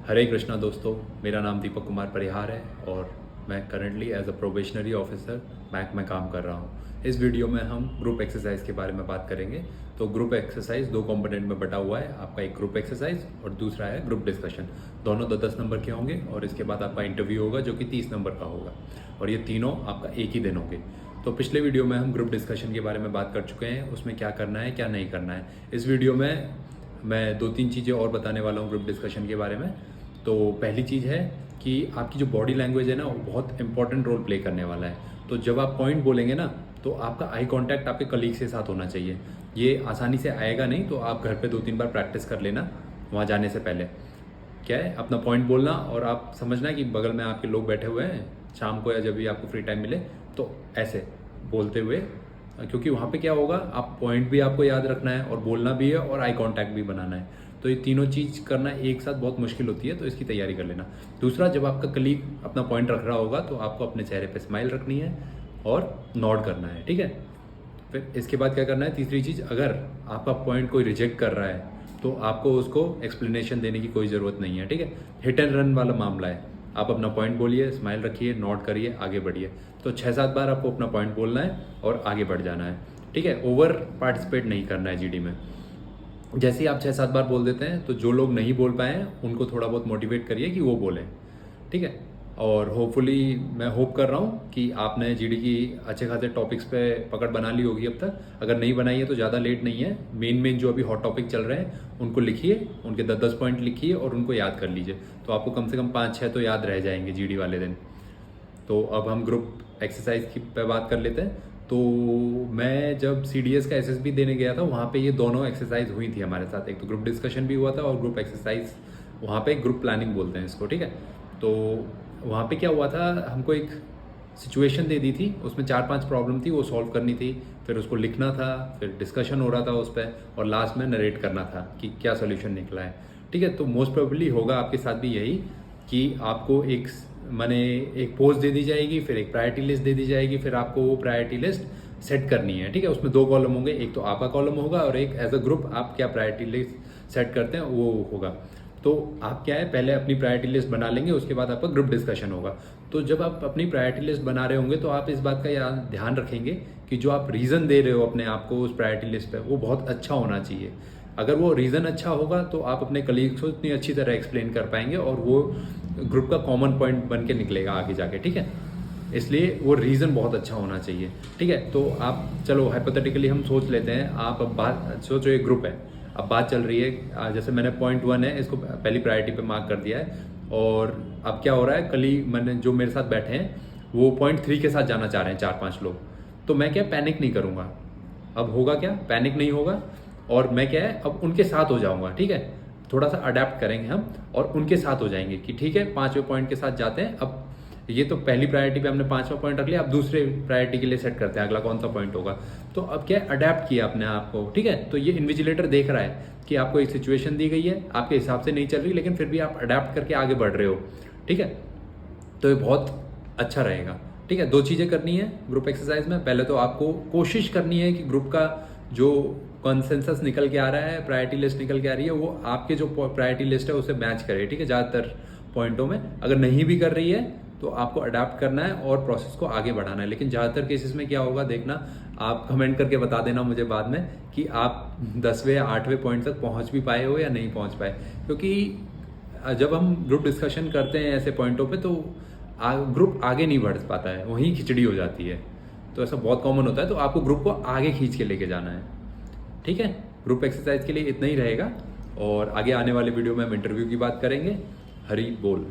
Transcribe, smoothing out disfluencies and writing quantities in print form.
हरे कृष्णा दोस्तों, मेरा नाम दीपक कुमार परिहार है और मैं currently as a probationary officer bank में काम कर रहा हूँ। इस वीडियो में हम ग्रुप एक्सरसाइज के बारे में बात करेंगे। तो ग्रुप एक्सरसाइज दो कंपोनेंट में बटा हुआ है, आपका एक ग्रुप एक्सरसाइज और दूसरा है ग्रुप डिस्कशन। दोनों 10-10 नंबर के होंगे और इसके बाद आपका इंटरव्यू होगा जो कि 30 नंबर का होगा और ये तीनों आपका एक ही दिन होंगे। तो पिछले वीडियो में हम ग्रुप डिस्कशन के बारे में बात कर चुके हैं, उसमें क्या करना है क्या नहीं करना है। इस वीडियो में मैं 2-3 चीज़ें और बताने वाला हूँ ग्रुप डिस्कशन के बारे में। तो पहली चीज़ है कि आपकी जो बॉडी लैंग्वेज है ना, वो बहुत इंपॉर्टेंट रोल प्ले करने वाला है। तो जब आप पॉइंट बोलेंगे ना, तो आपका आई कांटेक्ट आपके कलीग के साथ होना चाहिए। ये आसानी से आएगा नहीं, तो आप घर पे 2-3 बार प्रैक्टिस कर लेना वहाँ जाने से पहले। क्या है, अपना पॉइंट बोलना और आप समझना कि बगल में आपके लोग बैठे हुए हैं, शाम को या जब भी आपको फ्री टाइम मिले तो ऐसे बोलते हुए, क्योंकि वहाँ पे क्या होगा, आप पॉइंट भी आपको याद रखना है और बोलना भी है और आई कांटेक्ट भी बनाना है। तो ये तीनों चीज़ करना एक साथ बहुत मुश्किल होती है, तो इसकी तैयारी कर लेना। दूसरा, जब आपका कलीग अपना पॉइंट रख रहा होगा तो आपको अपने चेहरे पे स्माइल रखनी है और नॉड करना है, ठीक है। फिर इसके बाद क्या करना है, तीसरी चीज़, अगर आपका पॉइंट कोई रिजेक्ट कर रहा है तो आपको उसको एक्सप्लेनेशन देने की कोई ज़रूरत नहीं है, ठीक है। हिट एंड रन वाला मामला है। आप अपना पॉइंट बोलिए, स्माइल रखिए, नॉट करिए, आगे बढ़िए। तो 6-7 बार आपको अपना पॉइंट बोलना है और आगे बढ़ जाना है, ठीक है। ओवर पार्टिसिपेट नहीं करना है जीडी में। जैसे ही आप 6-7 बार बोल देते हैं तो जो लोग नहीं बोल पाए हैं उनको थोड़ा बहुत मोटिवेट करिए कि वो बोलें, ठीक है। और होपफुली मैं होप कर रहा हूँ कि आपने जीडी की अच्छे खासे टॉपिक्स पे पकड़ बना ली होगी अब तक। अगर नहीं बनाई है तो ज़्यादा लेट नहीं है। मेन जो अभी हॉट टॉपिक चल रहे हैं उनको लिखिए, उनके 10-10 पॉइंट लिखिए और उनको याद कर लीजिए। तो आपको कम से कम 5-6 तो याद रह जाएंगे जीडी वाले दिन। तो अब हम ग्रुप एक्सरसाइज की पे बात कर लेते हैं। तो मैं जब CDS का SSB देने गया था, वहाँ पे ये दोनों एक्सरसाइज हुई थी हमारे साथ। एक तो ग्रुप डिस्कशन भी हुआ था और ग्रुप एक्सरसाइज, वहाँ पे ग्रुप प्लानिंग बोलते हैं इसको, ठीक है। तो वहाँ पे क्या हुआ था, हमको एक सिचुएशन दे दी थी, उसमें 4-5 प्रॉब्लम थी, वो सॉल्व करनी थी। फिर उसको लिखना था, फिर डिस्कशन हो रहा था उस पर और लास्ट में नरेट करना था कि क्या सोल्यूशन निकला है, ठीक है। तो मोस्ट प्रोबेबली होगा आपके साथ भी यही कि आपको एक पोस्ट दे दी जाएगी, फिर एक प्रायोरिटी लिस्ट दे दी जाएगी, फिर आपको वो प्रायोरिटी लिस्ट सेट करनी है, ठीक है। उसमें 2 कॉलम होंगे, एक तो आपका कॉलम होगा और एक एज अ ग्रुप आप क्या प्रायोरिटी लिस्ट सेट करते हैं वो होगा। तो आप क्या है, पहले अपनी प्रायोरिटी लिस्ट बना लेंगे, उसके बाद आपका ग्रुप डिस्कशन होगा। तो जब आप अपनी प्रायोरिटी लिस्ट बना रहे होंगे तो आप इस बात का ध्यान रखेंगे कि जो आप रीज़न दे रहे हो अपने आप को उस प्रायोरिटी लिस्ट पे, वो बहुत अच्छा होना चाहिए। अगर वो रीज़न अच्छा होगा तो आप अपने कलीग्स को इतनी अच्छी तरह एक्सप्लेन कर पाएंगे और वो ग्रुप का कॉमन पॉइंट बन के निकलेगा आगे जाके, ठीक है। इसलिए वो रीज़न बहुत अच्छा होना चाहिए, ठीक है। तो आप चलो हाइपोथेटिकली हम सोच लेते हैं, आप अब बात सोचो, एक ग्रुप है, अब बात चल रही है, जैसे मैंने पॉइंट 1 है इसको पहली प्रायोरिटी पे मार्क कर दिया है और अब क्या हो रहा है, मैंने जो मेरे साथ बैठे हैं वो पॉइंट 3 के साथ जाना चाह रहे हैं 4-5 लोग। तो मैं क्या पैनिक नहीं करूँगा, अब होगा क्या, पैनिक नहीं होगा और मैं क्या है अब उनके साथ हो जाऊँगा, ठीक है। थोड़ा सा अडेप्ट करेंगे हम और उनके साथ हो जाएंगे कि ठीक है 5वें पॉइंट के साथ जाते हैं। अब ये तो पहली प्रायोरिटी पे हमने 5वां पॉइंट रख लिया, अब दूसरे प्रायोरिटी के लिए सेट करते हैं अगला कौन सा पॉइंट होगा। तो अब क्या है, अडेप्ट किया अपने आप को, ठीक है। तो ये इन्विजिलेटर देख रहा है कि आपको एक सिचुएशन दी गई है, आपके हिसाब से नहीं चल रही, लेकिन फिर भी आप अडेप्ट करके आगे बढ़ रहे हो, ठीक है। तो ये बहुत अच्छा रहेगा, ठीक है। 2 चीज़ें करनी है ग्रुप एक्सरसाइज में। पहले तो आपको कोशिश करनी है कि ग्रुप का जो कंसेंसस निकल के आ रहा है, प्रायोरिटी लिस्ट निकल के आ रही है, वो आपके जो प्रायोरिटी लिस्ट है उसे मैच करे, ठीक है। ज़्यादातर पॉइंटों में अगर नहीं भी कर रही है तो आपको अडाप्ट करना है और प्रोसेस को आगे बढ़ाना है। लेकिन ज़्यादातर केसेस में क्या होगा देखना, आप कमेंट करके बता देना मुझे बाद में कि आप 10वें या 8वें पॉइंट तक पहुँच भी पाए हो या नहीं पहुँच पाए। क्योंकि जब हम ग्रुप डिस्कशन करते हैं ऐसे पॉइंटों पर तो ग्रुप आगे नहीं बढ़ पाता है, वहीं खिचड़ी हो जाती है। तो ऐसा बहुत कॉमन होता है, तो आपको ग्रुप को आगे खींच के लेके जाना है, ठीक है। ग्रुप एक्सरसाइज के लिए इतना ही रहेगा और आगे आने वाले वीडियो में हम इंटरव्यू की बात करेंगे। हरी बोल।